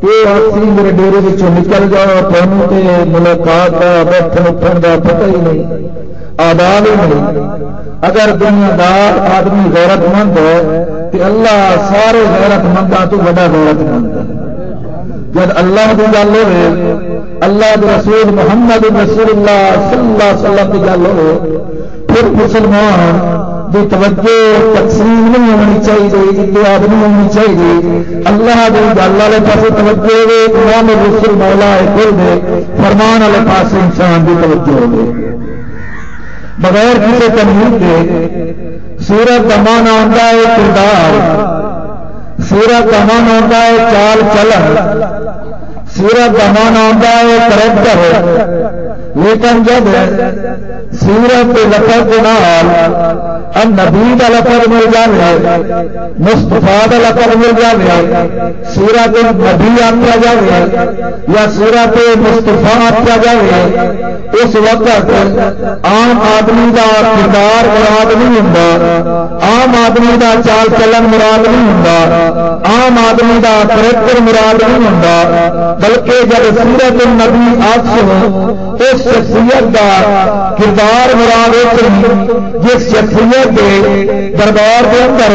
یہ آخری میرے ڈیرے نکل جاؤ تمہیں تے ملاقات کا بیٹھن اٹھن کا پتہ ہی نہیں، آداب ہی نہیں۔ اگر دنیا دار آدمی غیرت مند ہے تو اللہ سارے غیرت مندوں تو بڑا غیرت مند ہے۔ جب اللہ کی گل ہوئے، اللہ کے رسول محمد رسول اللہ صلی اللہ علیہ وسلم کی گل ہو، پھر مسلمان کی توجہ تقسیم نہیں ہونی چاہیے، اتحاد نہیں ہونی چاہیے۔ اللہ کی گل والے پاس توجہ ہوے، امام رسول مولا کھل دے، فرمان والے پاس انسان کی توجہ ہوے، بغیر کسی تمہید کے۔ سورت کا معنی ہوتا ہے کردار، سورت کا معنی ہوتا ہے چال چلن، سورت کا معنی ہوتا ہے کریکٹر۔ لیکن جب سورت کے لفظ نال نبی کا لفظ مل جائے، مصطفیٰ کا لفظ مل جائے، سورت نبی آخیا جائے یا سورت مصطفیٰ آخیا جائے، اس وقت عام آدمی کا کردار مراد نہیں ہوں، عام آدمی کا چال چلن مراد نہیں ہوں، عام آدمی کا کریکٹر مراد نہیں ہوں، بلکہ جب سورت نبی آخو اس شخصیت کا کردار مراد ہوتی، جس شخصیت کے دربار کے اندر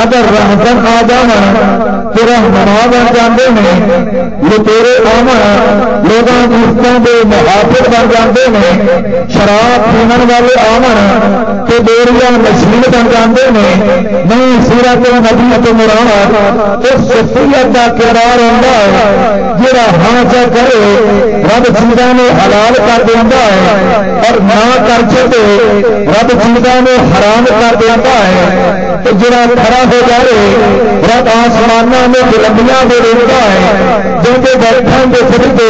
اگر رحمت آ جانا تو رہنما بن جاتے ہیں، لٹیرے آمن لوگوں دوستوں کے محافظ بن جاتے ہیں، شراب پینے والے آمن تو بیڑیاں مشین بن جاتے ہیں۔ نہیں، سورت نبی تو مراد اس شخصیت کا کردار ہوتا ہے جہاں ہاں چا کرے رب چیزوں میں حلال کر دیتا ہے، اور نہ کر چکے رب چیزوں میں حرام کر دیتا ہے۔ تو جڑا کھڑا ہو جائے رب آسمانوں میں بلندیاں دے دیتا ہے، جو کہ بیٹھن کے سجدے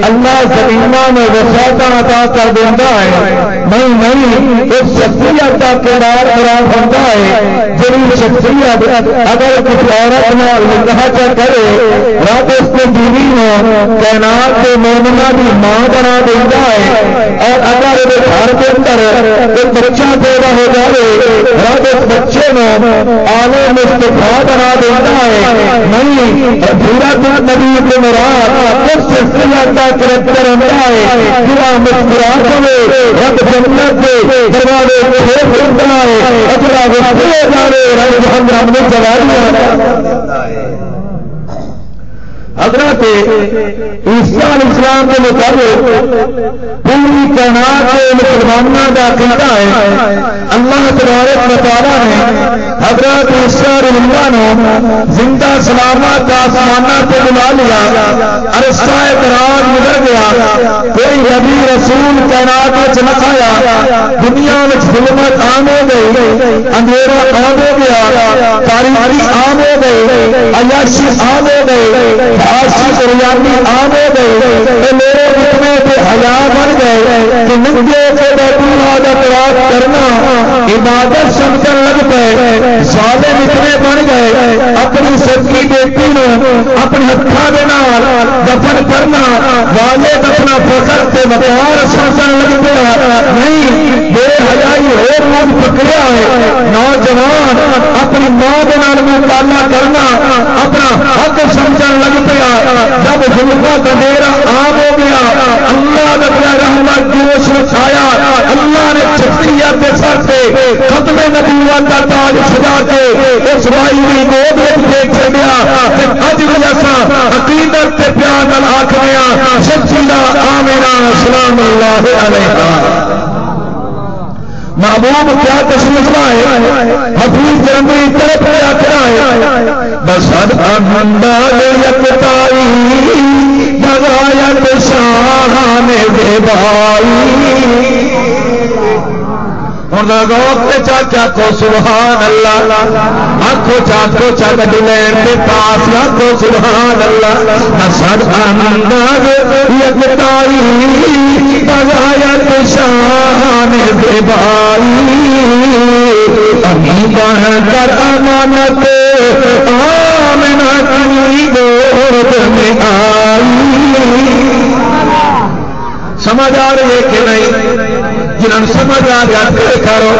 اللہ زمینوں میں وسعتاں عطا کر دیتا ہے۔ نہیں، اس شخصیت کا کردار مراد ہوتا ہے جڑی شخصیت اگر کسی عورت نال نکاح کرے رب اس کی بیوی ہو کائنات کے مومنہ کی ماں بنا دیتا ہے، اور اگر وہ گھر کے اندر ایک بچہ پیدا ہو جائے رب اس بچے میں آلے مصطفیٰ بنا دیتا ہے۔ نہیں، سورت نبی کے مراد اس شخصیت کا کریکٹر ہوتا ہے جہاں مسکراہٹ ہوئے رب جنت کے دروازے کھول دیتا ہے، اجرا غصے جانے رب ہم نے جواب حضرت عیسیٰ علیہ السلام کے مطابق پوری کائنات کے مسلمانوں کا عقیدہ ہے اللہ تبارک و تعالیٰ نے حضرت عیسیٰ علیہ السلام کو زندہ سلامت آسمانوں سے بلا لیا، عرصہ دراز گزر گیا، کوئی نبی رسول کائنات میں چمکایا، دنیا میں ظلمت عام ہو گئی، اندھیرا عام ہو گیا، تاریخی عام ہو گئی، عیاشی عام ہو گئی، ریاضی عام ہو گئے، میرے اتنے بے حیا بن گئے کہ ننگے سے بیت اللہ کا طواف کرنا عبادت سمجھن لگ پے، ظالم اتنے بن گئے اپنی سکی بیٹی نو اپنے ہاتھوں کے نال دفن کرنا والے اپنا فخر سے وقار سمجھن لگ پیا۔ نہیں، بے حیائی اور روز پکڑیا ہے، نوجوان اپنی ماں کے نال مطالعہ کرنا اپنا حق سمجھن لگ پیا۔ جب ظلمہ کا ڈیرا عام ہو گیا، اللہ کا رحمت جوش اٹھایا، اللہ نے شخصیت کے سر سے ختم نبوت کا تاج سجا کے اس بھائی کی گود میں دیکھ چڑیا۔ اج بھی ایسا عقیدت کے پیار نال آخریاں سچیلا آمینہ سلام اللہ علیہ۔ محبوب کیا تشریف لائے، حفیظ جنبی طرف کیا کرائے، بسد امندال یکتائی بغایت شاہان بیبائی۔ اور گوت چاچا کو سبحان اللہ، آنکھوں چاچو چاچا دلین کے پاس آنکھوں سبحان اللہ، بسد امندال یکتائی بغایت شاہان بیبائی، امی بہن کر امانت آمنہ کی گود میں آئی۔ سمجھ آ رہی ہے کہ نہیں؟ جنہوں سمجھ آ جاتے کرو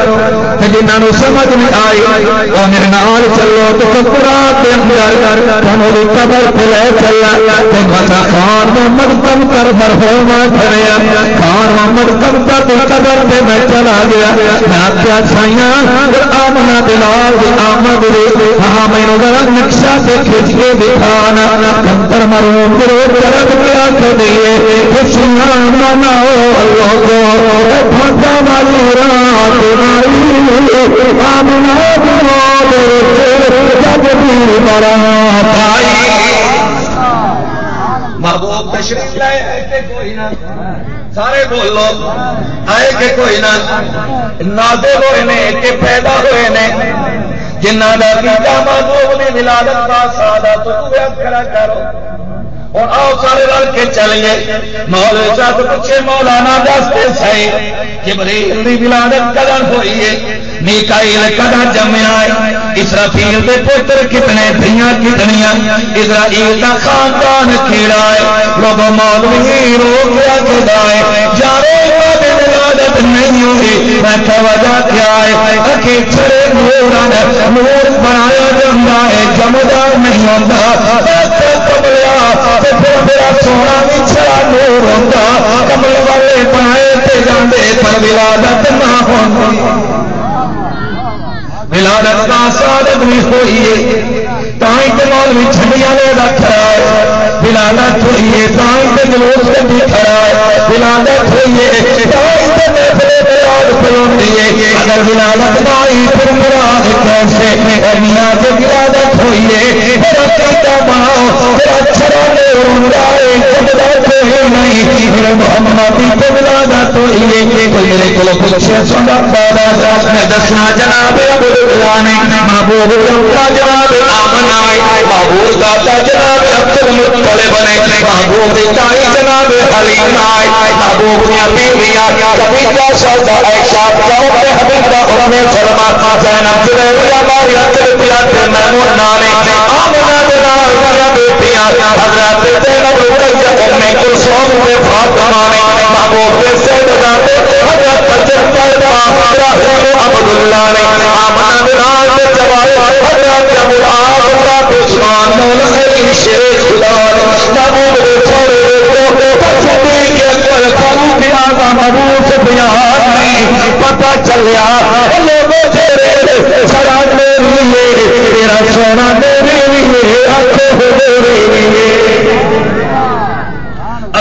جنہوں سمجھ نہیں آئی وہ میرے نال چلو تو قرآن کے اندر تمہوں قبر پہ لے چلا تو بتا خان محمد کم کر مرحوم کھڑیا خان محمد کم کر تو قبر پہ میں چلا گیا میں کیا چھائیاں آمنا بلال دی آمد دی ہاں میں ذرا نقشہ سے کھچ کے دکھانا کمتر مرحوم کرو کرد کیا کر دیے خوشیاں مناؤ لوگوں بھٹا والی رات آمنا بلال جب بھی بڑا بھائی محبوب تشریف لائے کہ کوئی نہ سارے بولو آئے کہ کوئی نہ نازل ہوئے نے کہ پیدا ہوئے نے جنہ دا بیٹا محبوب دی ولادت کا سادہ تو کھڑا کرو اور آؤ سارے رل کے چلیے مولوی صاحب پوچھے مولانا دستے صحیح جبریل دی ولادت کدر ہوئی ہے میکائیل کدر جمیا ہے اسرافیل دے پتر کتنے دھیاں کتنیاں اسرائیل دا خاندان کیڑا ہے لوگ مولوی رو کیا جدائے جارے دی ولادت نہیں ہوئی میں کہ وجہ کیا ہے اکی چھڑے نور بنایا جاتا ہے جمدار نہیں ہوتا پھر میرا سونا بھی چھڑا نور ہوتا کمل والے بنائے تے جاندے پر ولادت نہ ہوتی ولادت کا سعادت بھی ہوئی ہے تائیں تے مولوی چھڑیاں لے رکھا ہے ولادت ہوئی ہے تائیں تے جلوس تے بھی کھڑا ہے ولادت ہوئی ہے تائیں تے محفلے تے آگ پلوندی ہے اگر ولادت نائی پھر مراد کیسے میاں سے ولادت ہوئی ہے میرا کیتا بناؤ میرا چھڑا نور ہوندا ہے ولادت ہوئی نہیں میرے محمد کی ولادت ہوئی ہے کوئی میرے کو پوچھے سنا پادا میں دسنا جناب محبوب کا جناب آمنا محبوب داتا جناب عبد المطلب بنے محبوب دائی جناب حلیم آئے محبوب نے بیویاں کبیتا سودا عائشہ جاؤ پہ حبیب دا ام سلمہ زینب جلیل ہماری عقل پیات محمود نانے آمنا جناب میرا بیٹیاں حضرات زینب رقیہ ام کلثوم کے فاطمہ نے محبوب کے سیدنا حضرت حجت ابراہیم عبداللہ نے آمنا بلال کے جوائے حضرت مراد عثمان مولا شیخ خدا محبوب کے چھوڑے تصدیق کے اکبر فاروق اعظم ابو سفیان نہیں پتہ چلیا لوگوں تیرے چھڑا میرے لیے تیرا سونا میرے لیے آنکھیں میرے لیے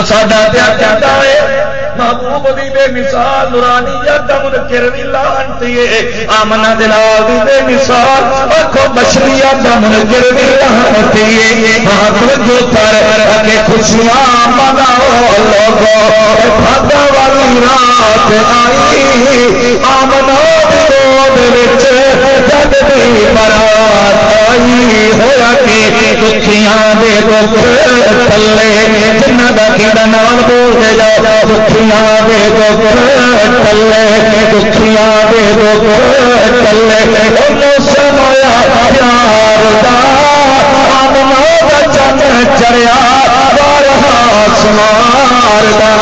اسادہ کیا کہتا ہے محبوب دی بے مثال نورانیت دا منکر دی لعنتی ہے آمنہ دلال دی بے مثال اکھو بشریت دا منکر دی لعنتی ہے محبوب جو پر اکے خوشیاں مناؤ لوگو بھاگا والی رات آئی آمنہ درود وچ جد دی برات آئی ہویا کہ دکھیاں دے دکھ تلے جنہ دا کیڑا نال بول دے جاؤ دکھیاں دے دکھ تلے دکھیاں دے دکھ تلے انہوں سمایا پیار دا آمنا دا چند چڑیا بارہا سمار دا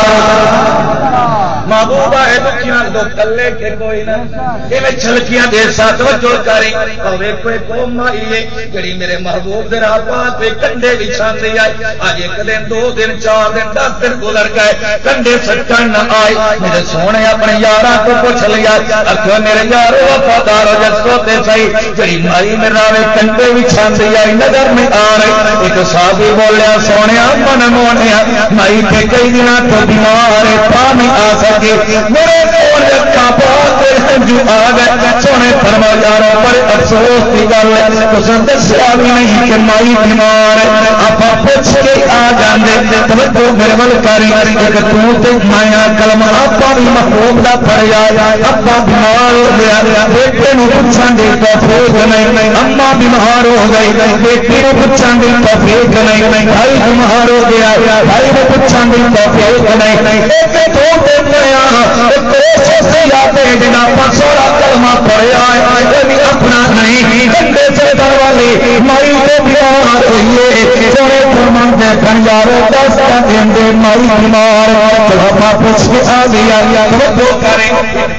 محبوبہ ہے دکھیاں دو کلے کے کوئی نہ کہ میں چھلکیاں دے ساتھ وجہ کری اور ایک کوئی قوم آئی ہے جڑی میرے محبوب دے راپات پہ کنڈے بچھان دی آئی آج ایک دن 2 دن 4 دن 10 دن گزر گئے کنڈے سٹن نہ آئی میرے سونے اپنے یاراں کو پوچھ لیا اکھو میرے یارو وفادار ہو جسو تے صحیح جڑی مائی میرا وے کنڈے بچھان دی آئی نظر میں آ رہی ایک صحابی بولیا سونے من مونیا مائی پہ کئی دنوں تو بیمار ہے پا نہیں آ سکے میرے کول کا بہت جو آ گئے سونے فرما یارو پر افسوس کی گل ہے تساں دسیا بھی نہیں کہ مائی بیمار ہے آپ پوچھ کے آ جاندے توجہ میرے ول کری ایک تو تے مایا کلمہ آپ بھی محبوب دا پڑھیا ابا بیمار ہو گیا بیٹے نو پوچھن دی توفیق نہیں اما بیمار ہو گئی بیٹی نو پوچھن دی توفیق نہیں بھائی بیمار ہو گیا بھائی نو پوچھن دی توفیق نہیں ایک تو تے جنا پسوڑا کلمہ پڑھیا ہے اپنا نہیں گندے سے در والی مائی کو بیمار ہوئی ہے سونے فرمان دے بنیارے دس دے مائی بیمار جوابا پوچھ کے آ گیا وہ کرے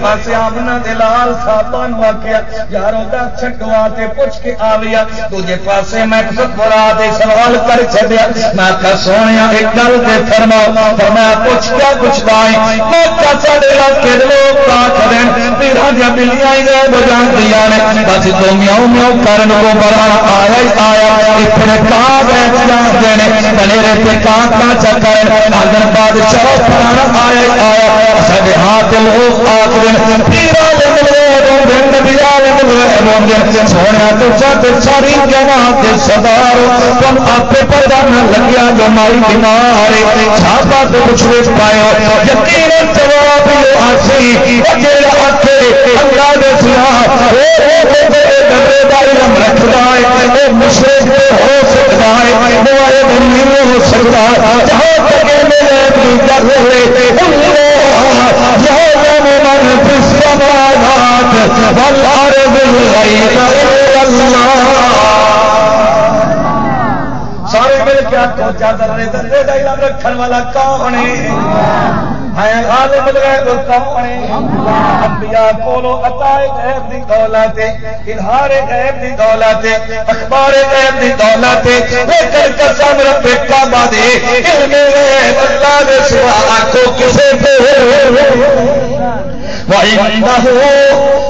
پاسے آمنا دلال صاحبان واقعہ یاروں دا چھٹوا تے پوچھ کے آ گیا دوجے پاسے میں برا دے سوال کر چھڈیا میں کہ سونیا ایک گل تے فرماؤ فرمایا پوچھ کیا کچھ دائیں میں کہ ساڈے علاقے دے لوگ آکھدے تیرا دی بلیاں دے بجان دیاں نے بس تو میاؤ میاؤ کرن کو بڑا آیا ہی آیا اتنے کہاں بیٹھ جاندے نے بنیرے تے کہاں چکر اگر بادشاہ پرانا آیا ہی آیا ساڈے ہاتھ لوگ آکھدے تیرا سونا تو سب ساری جماعت سردار تم آپ پتا نہ لگیا جو مائی بیمار چھاپا تو کچھ روز پایا یقین جواب یہ آسی آتے اللہ نے سنا رکھتا ہے مشرق ہو سکتا ہے نہیں ہو سکتا جہاں تک میرے کر رہے سارے مل کے آخو چادر درے کا علم رکھن والا کون ہے عالم الغیب کون ہے انبیاء کولو عطا غیب دی دولت اظہار غیب دی دولت اخبار غیب دی دولت لیکن قسم رب کعبہ دے علم غیب اللہ دے سوا آخو کسے پہ وعنده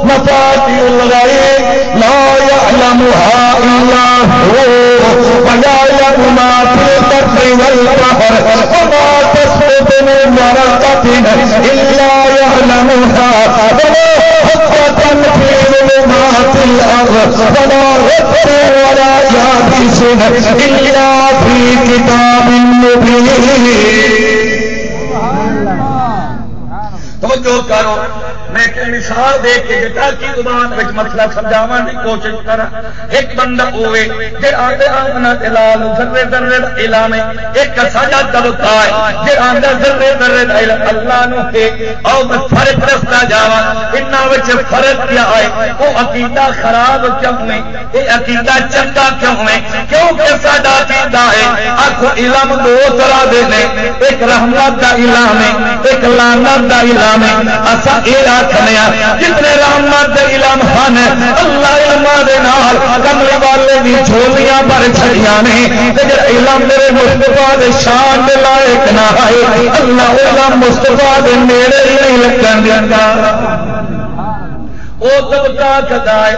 مفاتيح الغيب لا يعلمها إلا هو ويعلم ما في البر والبحر وما تسقط من ورقة إلا يعلمها ولا حبة في ظلمات الأرض ولا رطب ولا يابس إلا في كتاب مبين. توجہ کرو میں ایک مثال دے کے جتا کی زبان وچ مسئلہ سمجھاون دی کوشش کرا. ایک بندہ ہوے جے آندے آمنا دلال ذرے ذرے دا علم ہے ایک ساجا دلتا ہے جے آندے ذرے ذرے دا علم اللہ نو ہے او میں فرق رستا جاواں انہاں وچ فرق کیا ہے او عقیدہ خراب کیوں ہے اے عقیدہ چنگا کیوں ہے کیونکہ ساڈا عقیدہ ہے آکھو علم دو طرح دے نے ایک رحمت دا علم ہے ایک لعنت دا علم ہے. اسا اے جتنے رحمت علم خان اللہ علم دے نال کملی والے دی جھولیاں بھر چھڑیاں نے تے علم میرے مصطفیٰ دے شان دے لائق نہ ہے اللہ علم مصطفیٰ دے نیڑے ہی نہیں لگن دیندا. او طبقہ کدائے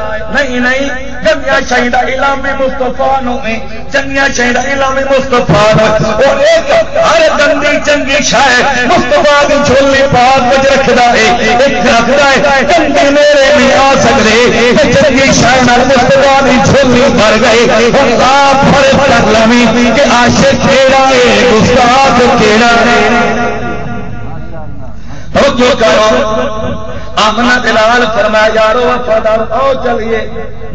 نہیں جنیا شہیدہ علم مصطفیٰ نو ہے جنیا شہیدہ علم مصطفیٰ نو اور ایک ہر گندی چنگی شاہ مصطفیٰ کی جھولی پاک وچ رکھدا ہے ایک رکھدا ہے گندی میرے نہیں آ سکدے چنگی شاہ نال مصطفیٰ کی جھولی بھر گئی اور آپ فرق کر لویں کہ عاشق کیڑا ہے گستاخ کیڑا ہے. توجہ کرو آمنا دلال فرمایا یارو وفادار آؤ چلیے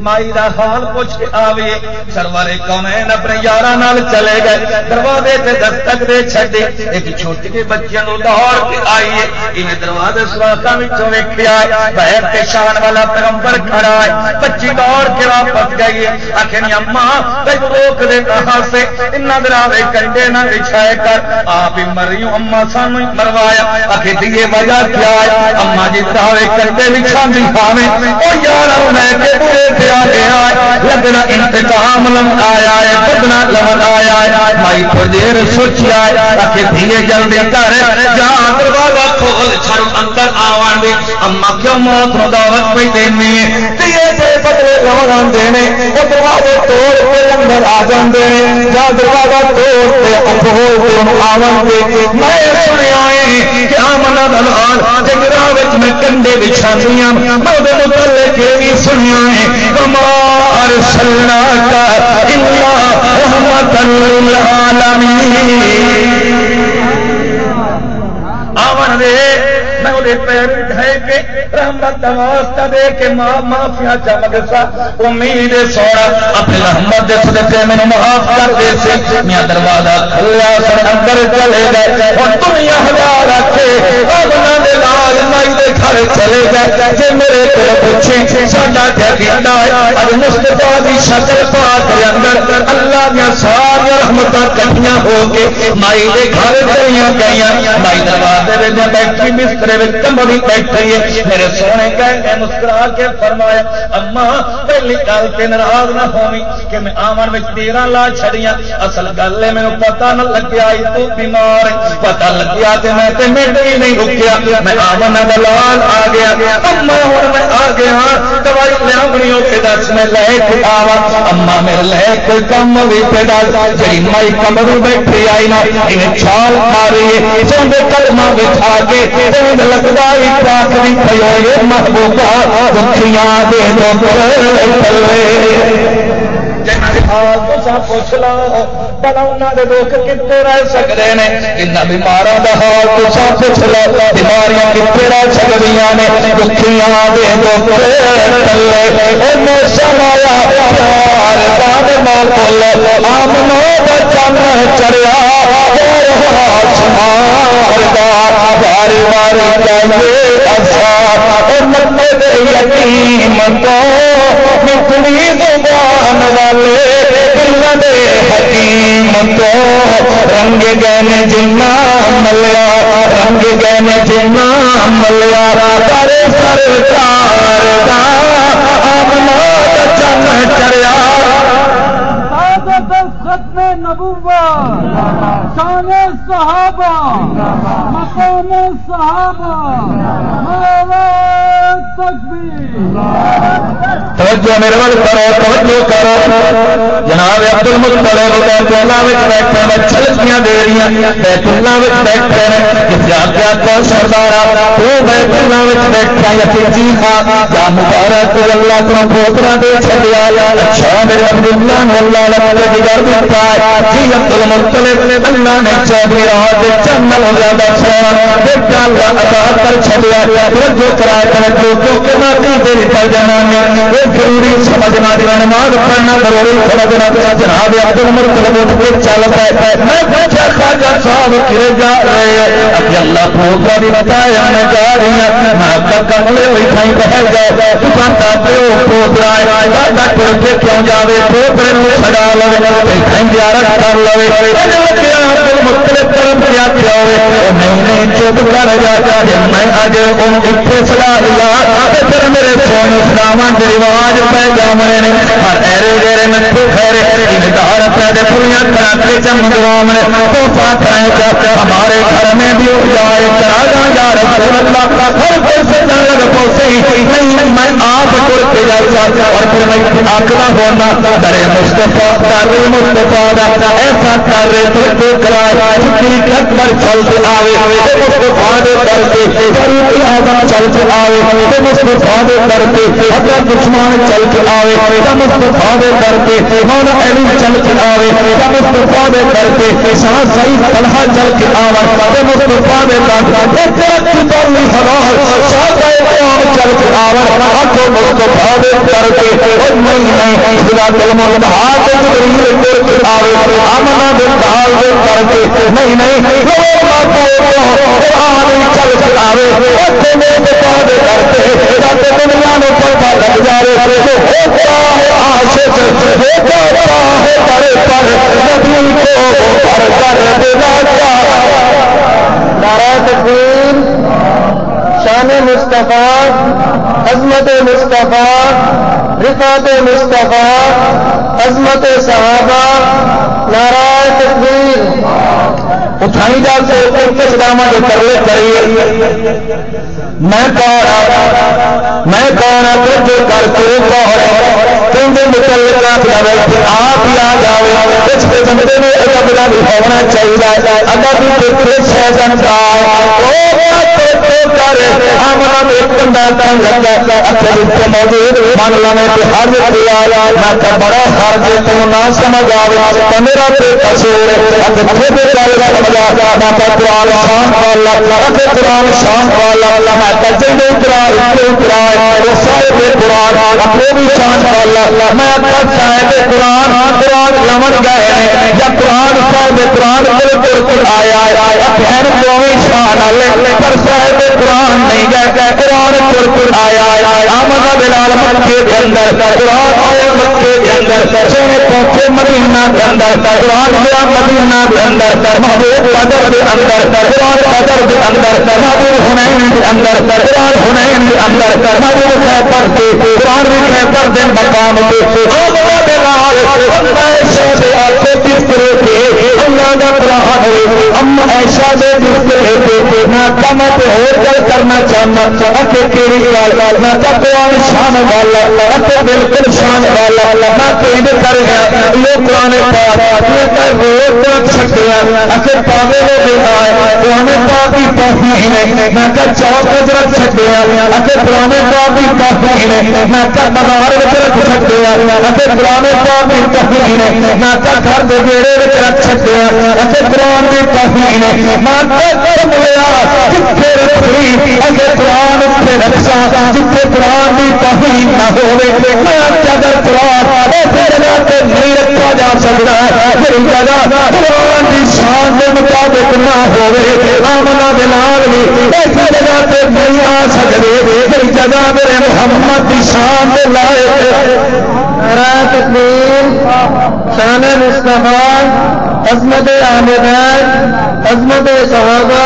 مائی دا حال پوچھ کے آویے. سرور کونین اپنے یاراں نال چلے گئے دروازے تے دستک دے چھڈی ایک چھوٹی کے بچیاں نو دوڑ کے آئیے انہیں دروازے سراخاں وچوں ویکھیا بہر تے شان والا پیغمبر کھڑا ہے. بچی دوڑ کے واپس گئی آکھے اماں تینوں روک دے کہاں سے انہاں دراوے کنڈے نہ بچھائے کر آپ ہی مریوں اماں سانو مروایا آکھے دیے وجہ کیا ہے اماں جی کرتے بچھا بھی کھاویں اور یار میں کے بڑے پہ آ گیا لگنا انتقام لم آیا ہے بدنا لمن آیا ہے مائی کو دیر سوچیا ہے کہ دھیے جلدی کر جا دروازہ کھول چھڑ اندر آوان دے اما کیوں موت نو دعوت پہ دینی ہے دھیے سے بدلے لوگان دینے وہ دروازے توڑ کے اندر آ جان دے جا دروازہ توڑ کے اپہو آوان دے. میں سنیا ہے کہ آمنا دلال جگرہ وچ میں کنڈے بچھانیاں مودے متعلق بھی سنیا ہے وما ارسلناک الا رحمت للعالمین. آمن دے میں انہیں پیر ڈھائے کے رحمت واسطہ دے کے معافیاں چمک سا امید سوڑا اپنے رحمت دے صدقے میں معاف کر دے سے میاں دروازہ کھلا سر اندر چلے گئے اور دنیا ہزار رکھے آمنا دے لال مائی دے کھا گھر چلے گئے جے میرے کو پوچھے ساڈا کیا کیتا ہے اج مصطفیٰ دی شکل پاک دے اندر اللہ دی ساری رحمتاں کٹھیاں ہو کے مائی دے گھر چلیاں گئیاں مائی دروازے وچ بیٹھی بسترے وچ کمبلی بیٹھی ہے میرے سونے کہے مسکرا کے فرمایا اما پہلی گل تے ناراض نہ ہوویں کہ میں آمن وچ دیراں لا چھڑیاں اصل گل ہے مینوں پتہ نہ لگیا تو بیمار پتہ لگیا تے میں تے منٹ بھی نہیں رکیا میں آمن دا لال آ گیا اما ہن میں آ گیا دوائی لیاونی او تے دس میں لے کے آواں اما میرے لے کوئی کم وی تے دس جڑی مائی کمرے بیٹھی آئی نا انہیں چھال ماری ہے چوندے کلمہ بچھا کے تیند لگدا ہی پاک دی پھیوئے محبوبہ دکھیاں دے دو پلے حال تساں پوچھ لو بلا انہاں دے دکھ کتے رہ سکدے نے انہاں بیماراں دا حال تساں پوچھ لو بیماریاں کتے رہ سکدیاں نے دکھیاں دے دکھ تلے اے موسم آیا پیار دا موکل آمنو دا چن چڑھیا آسمان دا باری باری کہے اسا اے متے دے یتیم تو مٹھڑی زبان والے دل دے حکیم تو رنگ گئے جنا ملیا رنگ گئے جنا ملیا کرے سرکار دا آمنا دا چن چڑھیا ختم نبوت شان صحابہ مقام صحابہ توجہ میرے ول کرو توجہ کرو جناب عبد المطلب بیت اللہ وچ بیٹھے نے چھلکیاں دے رہی بیت اللہ وچ بیٹھے نے کہ جا کو سردارا تو بیت اللہ وچ بیٹھا یا جی ہاں یا مبارک اللہ تو پوترا دے چھڈیا اچھا میرے عبداللہ اللہ نے جگر دیتا ہے جی عبد المطلب اللہ نے چودھری رات چنل زیادہ سونا بیٹا اللہ عطا کر چھڈیا جو کرائے توجہ کہ باقی دیر پر جانا یہ ضروری سمجھنا دینا نماز پڑھنا ضروری سمجھنا جناب عبد المطلب پہ چل پائے میں پوچھا خواجہ صاحب کھلے جا رہے ہیں ابھی اللہ پوکا بھی بتایا میں جا رہی ہوں میں آپ کا کملے ہوئی کھائیں بہل جائے پتا پیو پوک رائے ڈاٹا ٹر کے کیوں جاوے پوکرے میں چھڑا لوے کھائیں زیارت کر لوے عبد المطلب طرف کیا کیا ہوئے نہیں چپ کر جاتا میں آج ان اتنے صلاح اللہ پھر میرے سونے اسلامان کے رواج پہ جامنے نے اور ایرے گیرے نتھو خیرے انہدار پیدے پوریاں کراتے چمدوام نے تو فاتحیں چاہتے ہمارے گھر میں بھی ہو جائے چراغاں یا رسول اللہ ہر کوئی سے جان لگ پوسے ہی نہیں میں آپ کرتے جاتا اور پھر میں آقنا ہونا در مصطفیٰ در مصطفیٰ ایسا کر رہے تو کرائے چکی کت پر چلتے آوے مصطفیٰ دے کرتے ضروری آدم چلتے آوے مصطفیٰ دے کرتے حضرت عثمان چل کے آوے مصطفیٰ دے کرتے مولا علی چل کے آوے مصطفیٰ دے کرتے شاہ سعید طلحہ چل کے آوے مصطفیٰ دے کرتے شاہ سعید چل کے آوے مصطفیٰ دے کرتے نہیں خدا کلمہ ہاتھ جبریل دے کے آوے آمنہ دے دال دے کرتے نہیں قرآن چل کے آوے مصطفیٰ دے کرتے دنیا میں پتا لگ جائے ہوتا ہے عاشق ہوتا ہے در پر نبی کو پر کر دینا نعرہ تکبیر شان مصطفیٰ عظمت مصطفیٰ رفعت مصطفیٰ عظمت صحابہ نعرہ تکبیر اٹھائی جا سے کس دامہ کے ترلے کریے میں کون جو کر کے کون متعلقات لگے آپ ہی آ جاؤ اس کے بندے میں ادب کا بھی ہونا چاہیے ادب بھی سیزن کا موجود مان لانے کے ہر میں بڑا ہر جی تم نہ سمجھ آئے میرا قصور قرآن شان والا قرآن شان والا میں جنگ قرآن قرآن اپنے بھی شان والا میں صاحب قرآن قرآن لمٹ گئے یا قرآن صاحب قرآن بالکل آیا بہن دونوں شان والے پر صاحب قرآن نہیں گئے قرآن پور آیا آمد بلال مکے کے اندر قرآن آیا مکے کے اندر سونے پہنچے مدینہ کے اندر قرآن گیا مدینہ کے اندر محبوب بدر کے اندر قرآن بدر کے اندر محبوب حنین کے اندر قرآن حنین کے اندر محبوب خیبر کے قرآن بھی خیبر کے مقام کے آمد بلال ایسا آتے بسترے کے اللہ کا قرآن ہے اما ایسا دے بسترے کے میں کمت ہو کر کرنا چاہنا اتے تیری گل میں قرآن شان والا اتے بالکل شان والا میں تین کر گیا یہ قرآن پاک یہ کر روز پاک سکیا اتے پاوے وہ بھی آئے قرآن پاک ہی توفیق ہے میں کر چوک رکھ سکیا اتے قرآن پاک ہی توفیق ہے میں کر مدار رکھ سکیا اتے قرآن پاک ہی توفیق ہے میں کر گھر دے بیڑے رکھ سکیا اتے قرآن بھی توفیق ہے میں کر ملیا جتھے رکھی اگر قرآن سے رکھا جتنے قرآن کی توہین نہ ہوئے میں اگر قرآن ایسی جگہ پہ نہیں رکھا جا سکتا میری جگہ قرآن کی شان کے مطابق نہ ہوئے آمنا بلال بھی ایسی جگہ پہ نہیں آ سکتے میری جگہ میرے محمد کی شان کے لائق تکبیر شان مصطفیٰ عظمت اہل عظمت صحابہ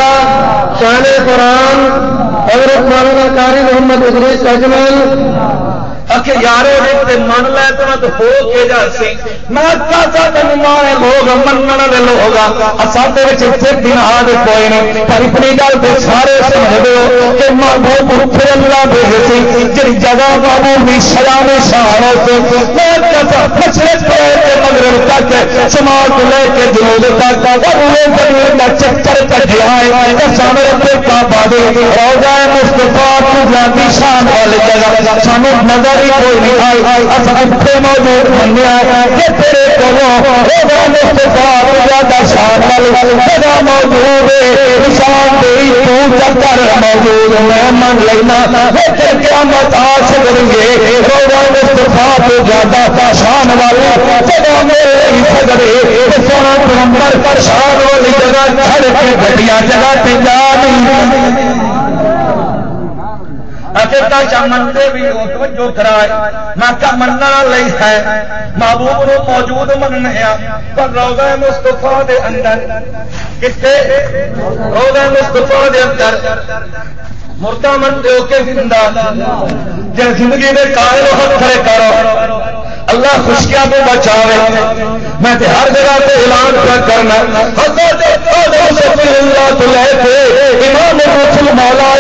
شان قرآن حضرت مولانا قاری محمد ادریس اجمل اکھے یارو جتے من لے تو ہو کے جا سی میں چاچا تین ماں لوگ منن دے لوگ اساتے وچ اتنے دن آد کوئی نہیں پر اپنی گل تے سارے سمجھ دو کہ محبوب اوپر اللہ دے سی جڑی جگہ محبوب دی شان شان سے میں چاچا مشرق تے مغرب تک شمال تو لے کے جنوب تک وہ زمین دا چکر کڈیا ہے سامنے تے کعبہ دے روضہ مصطفیٰ کی ذاتی شان والی جگہ سانو نظر کوئی نہیں آئی اتنے موجود بنیا کہ تیرے کو مصطفیٰ زیادہ شان والی جگہ موجود ہے شان تیری تو چکر موجود میں من لینا لیکن قیامت آ سکیں گے روضہ مصطفیٰ تو زیادہ شان والی جگہ میرے سگرے سونا پیغمبر پر شان والی جگہ چھڑ کے گھٹیا جگہ پہ جا نہیں منتے بھی توجہ کرائے میں کیا مننا نہیں ہے محبوب نو موجود مننے پر روضہ مصطفیٰ دے اندر کتے روضہ مصطفیٰ دے اندر مردہ من دے کے زندہ جن زندگی میں قائل و حق کھڑے کرو اللہ خوشیاں کو بچاوے میں تے ہر جگہ پہ اعلان کیا کرنا حضرت اللہ تو لے کے امام رسول مولا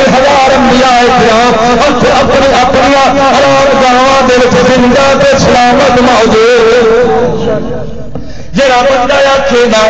ہزار انبیاء کرام اپنی اپنی حرام گاواں دے وچ زندہ تے سلامت موجود جڑا بندہ آکھے نا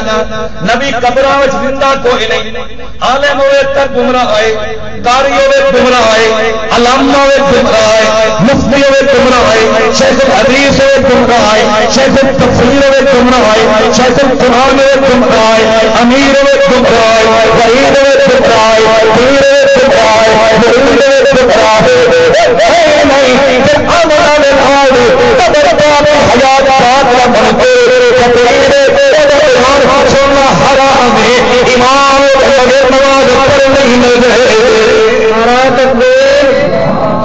نبی قبراں وچ زندہ کوئی نہیں عالم ہوئے تک گمراہ آئے قاری ہوئے گمراہ آئے علامہ ہوئے گمراہ آئے مفتی ہوئے گمراہ آئے شیخ الحدیث ہوئے گمراہ آئے شیخ التفسیر ہوئے گمراہ آئے شیخ القرآن ہوئے گمراہ آئے امیر ہوئے گمراہ آئے وحید ہوئے گمراہ آئے پیر ہوئے گمراہ آئے مرید ہوئے گمراہ آئے نہیں کہ آمنا میں آئے قبر پاک حیات پاک و بنتے حرام ہے امام بغیر نماز پڑھ نہیں ملے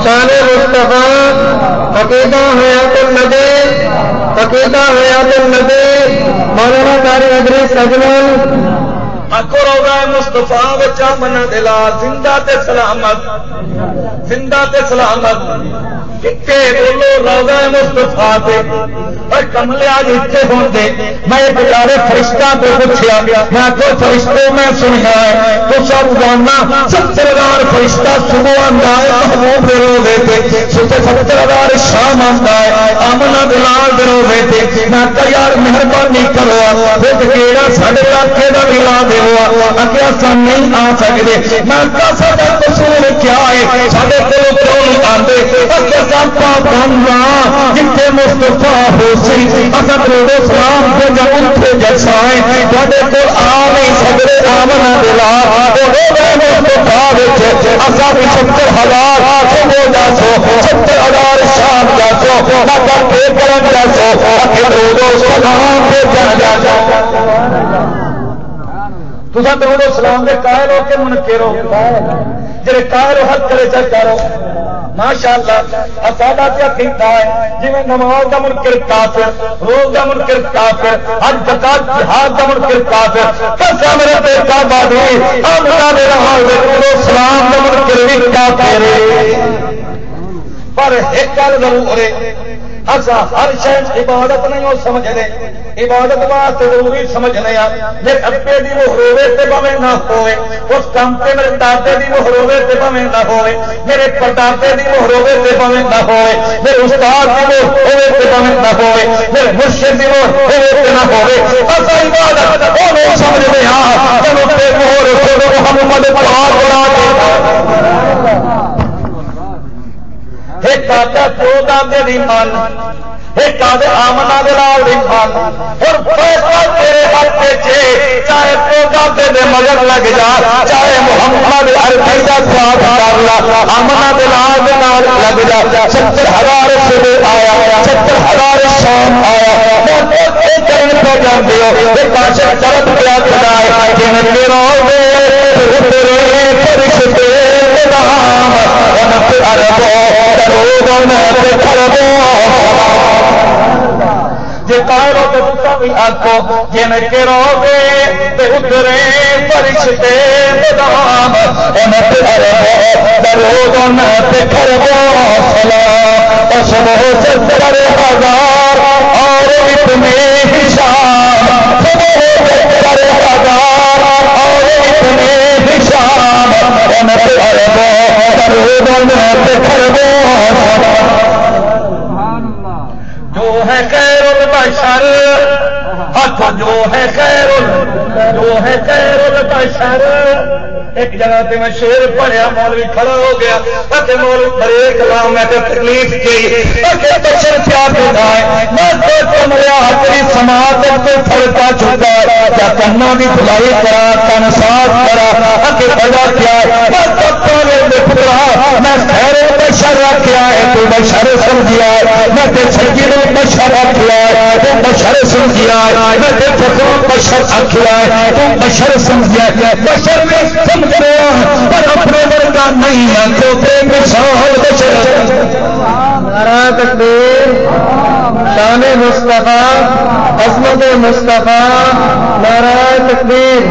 شان مصطفیٰ عقیدہ حیات النبی عقیدہ حیات النبی مولانا قاری ادریس اجمل اکو روضہ مصطفیٰ بچا منا دلا زندہ تے سلامت زندہ تے سلامت کتے بولو روضہ مصطفیٰ تے اور کملے آج اتنے ہوندے میں ایک پیارے فرشتہ کو پوچھیا میں تو فرشتے میں سنیا ہے تو سب جاننا 70,000 فرشتہ صبح آندا ہے محبوب دے روزے تے 70,000 شام آندا ہے آمنا بلال دے روزے تے میں کہ یار مہربانی کرو خود کیڑا ساڈے علاقے دا بلا دے ہوا اکے اساں نہیں آ سکدے میں کہ ساڈا قصور کیا ہے ساڈے کول کیوں نہیں آندے اکے اساں پابند جتھے مصطفیٰ ہو اصل روڈو سلام کو جب اٹھے جیسا ہے تھوڑے کو آ نہیں سکتے آمنا دلا اصل 70,000 صبح جاسو 70,000 شام جاسو کرم جاسو روڈو سلام کو جا جاسو تسا درود و سلام دے قائل ہو کے منکر ہو؟ جڑے قائل ہو حق کرے چا کرو ماشاءاللہ اساڈا کیا کیتا ہے جویں نماز دا منکر کافر، روز دا منکر کافر، حج زکات جہاد دا منکر کافر، کسا میرے تے کعبہ دی امنا دے نال درود و سلام دا منکر بھی کافر ہے۔ پر ایک گل ضرور ہے اصا ہر شہر عبادت نہیں ہو سمجھنے، عبادت واسطے ضروری سمجھنے میرے ابے کی وہ ہوے تے بھویں نہ ہوے، اس کام سے میرے دادے کی وہ ہوے تے بھویں نہ ہوے، میرے پردادے کی وہ ہوے تے بھویں نہ ہوے، میرے استاد کی وہ ہوے تے بھویں نہ ہوے، میرے مرشد کی وہ ہوے تے نہ ہوے، اصا عبادت وہ نہیں سمجھنے ہاں جب تے مہر خود محمد پاک بنا کے ایک آتا پیو دادے دی من، ایک آدھے آمنا دلال دی من، اور فیصلہ تیرے ہاتھ چے، چاہے پیو دادے دے مگر لگ جا، چاہے محمد عربی دا سواب کر لا، آمنا دلال دے نال لگ جا، 70,000 سے آیا، 70,000 شام آیا، میں کرن پہ جان دیو، ایک آشک چرت پہ آتھائے، جن کے روے اترے فرشتے نام، انت عربو جی قائل ہو تو تسا بھی آکو جن کے روے تے اترے فرشتے نظام انت عربو درود تے کربو سلام اسمو 70,000 اور اتنے ہی شام، اسمو 70,000 اور اتنے ہی شام، انت عربو درود تے کربو جو ہے خیر البشر، ہاتھ جو ہے خیر البشر۔ ایک جگہ پہ میں شعر پڑھیا، مولوی کھڑا ہو گیا، مولوی بریک لا، میں تکلیف کی بشر کیا ہے، میں تو کمریا تیری سماعت کو پھڑتا چکا، کیا کرنا بھی بھلائی کرا، کن صاف کرا، وجہ کیا ہے میں خیر البشر رکھا ہے، تو بشر سمجھیا ہے، میں تے سید البشر رکھا ہے، تو بشر سمجھیا ہے، میں تے فخر البشر رکھا ہے، تو بشر سمجھیا ہے، بشر میں سمجھ رہا ہے پر اپنے ورگا نہیں ہے، تو تے مثال بشر۔ نعرہ تکبیر، شان مصطفیٰ، عظمت مصطفیٰ، نعرہ تکبیر۔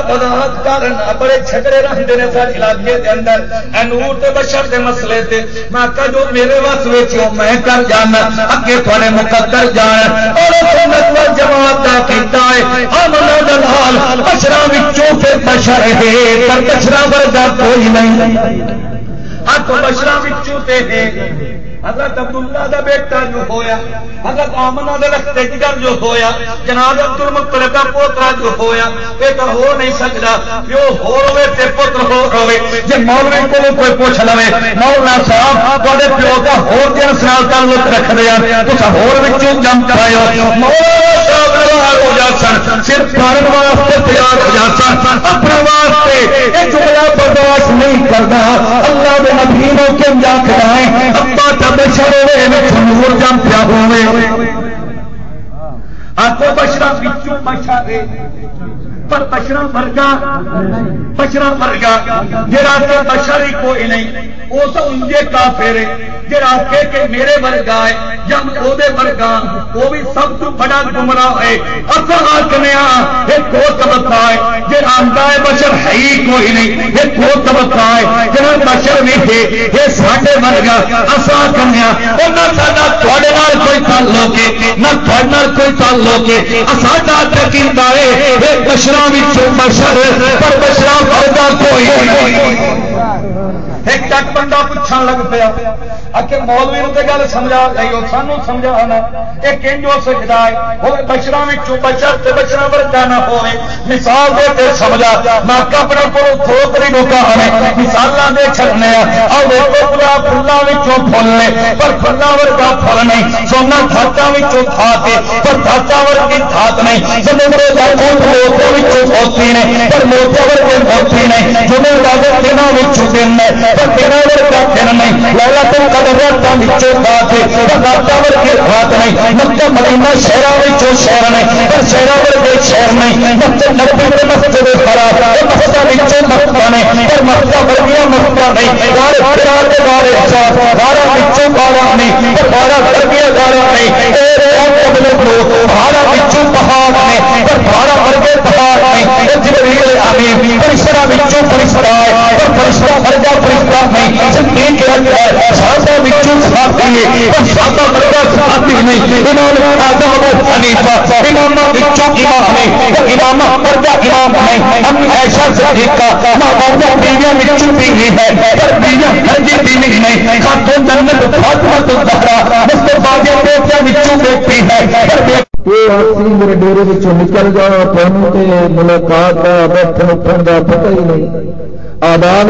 وضاحت کرنا بڑے جھگڑے رہتے ہیں سارے علاقے کے اندر نور تے بشر کے مسئلے تے، میں کہ جو میرے وس ویچو میں کر جانا اگے تھوڑے مقدر جان، اور سنت و جماعت کا کیتا ہے آمنا دلال بشراں وچوں پھر بشر ہے، پر بشراں ورگا کوئی نہیں، ہاں تو بشراں وچوں تے ہے۔ حضرت عبداللہ دا بیٹا جو ہویا، حضرت آمنہ دا لختے جگر جو ہویا، جناب عبد المطلب دا پوترا جو ہویا، یہ تو ہو نہیں سکتا، جو ہو روے تے پتر ہو روے۔ جے مولوی کو کوئی پوچھ لوے مولانا صاحب تواڈے پیو دا ہور جنس نال تعلق رکھ دیا، تساں ہور وچوں جم پائے ہو، مولانا صاحب ناراض ہو جاسن، صرف پڑھن واسطے تیار ہو جاسن، اپنے واسطے یہ جملہ برداشت نہیں کردا، اللہ دے نبی نو کیوں آکھدا ہے ابا بشر ہوئے نور جم پیا ہوئے، آکو بشرا بچوں بشر پر بشرا ورگا جڑا کہ بشر ہی کوئی نہیں، وہ تو انجے کافر ہے، جڑا کہ میرے ورگا ہے یا وہ ورگا وہ بھی سب تو بڑا گمراہ ہے۔ اصل آخنے ایک وہ طبقہ ہے جڑا آندا ہے بشر ہے ہی کوئی نہیں، ایک وہ طبقہ ہے جڑا بشر نہیں ہے یہ ساڈے ورگا۔ اصل آخنے نہ ساڈا تواڈے نال کوئی تعلق ہے نہ تواڈے نال کوئی تعلق ہے، ساڈا عقیدہ ہے ایک بشراں وچوں بشر پر بشراں ورگا کوئی نہیں۔ ایک تک بندہ پوچھن لگ پیا کہ مولوی نو تے گل سمجھا لئیو، سانو سمجھانا یہ کنج ہو سکتا ہے ہوے بشراں وچوں بشر تے بشراں ورگا نہ ہوے۔ مثال دے کے سمجھا، میں اپنے کولوں تھوکری مکانے مثالاں دے چھڈنے اور گلاب پھلاں وچوں پھل نے پر پھلاں ورگا پھل نہیں، سونا دھاتاں وچوں دھات ہے پر دھاتاں ورگی دھات نہیں، زمرے دا اونٹ موتی وچوں موتی نے پر موتی ورگے موتی نہیں، زمرے دا دناں وچوں دن ہے تیرا ورگا دن نہیں لائلۃ القدر راتاں وچوں رات راتاں ورگے رات نہیں مکہ مدینہ شہراں وچوں شہر نہیں پر شہراں ورگے شہر نہیں مسجد نبوی تے مسجد حرام مکہ وچوں مکہ نہیں پر مکہ ورگیاں مکہ نہیں غار فرار دے غار احساس غارا وچوں غارا نہیں پر غارا ورگیاں غارا نہیں اے قبل لوگ پہاڑاں وچوں پہاڑ نہیں پر پہاڑاں ورگے پہاڑ نہیں جبریل امین فرشتہ وچوں فرشتہ ہے پر فرشتہ ورگا فرشتہ نہیں صدیق اکبر صحابہ وچوں صحابی پر صحابہ ورگا صحابی نہیں امام اعظم ابو حنیفہ امام وچوں امام نہیں امام ورگا امام نہیں ہم عائشہ صدیقہ ماں باپ بیویاں وچوں بیوی ہے پر بیویاں ہرگز بیوی نہیں خاتون جنت فاطمہ الزہرا مصطفیٰ کے بیٹیاں وچوں بیٹی ہے پر یہ آسی میرے ڈیرے وچوں نکل جا تھانوں تے ملاقات دا بیٹھن اٹھن دا پتہ ہی نہیں آداب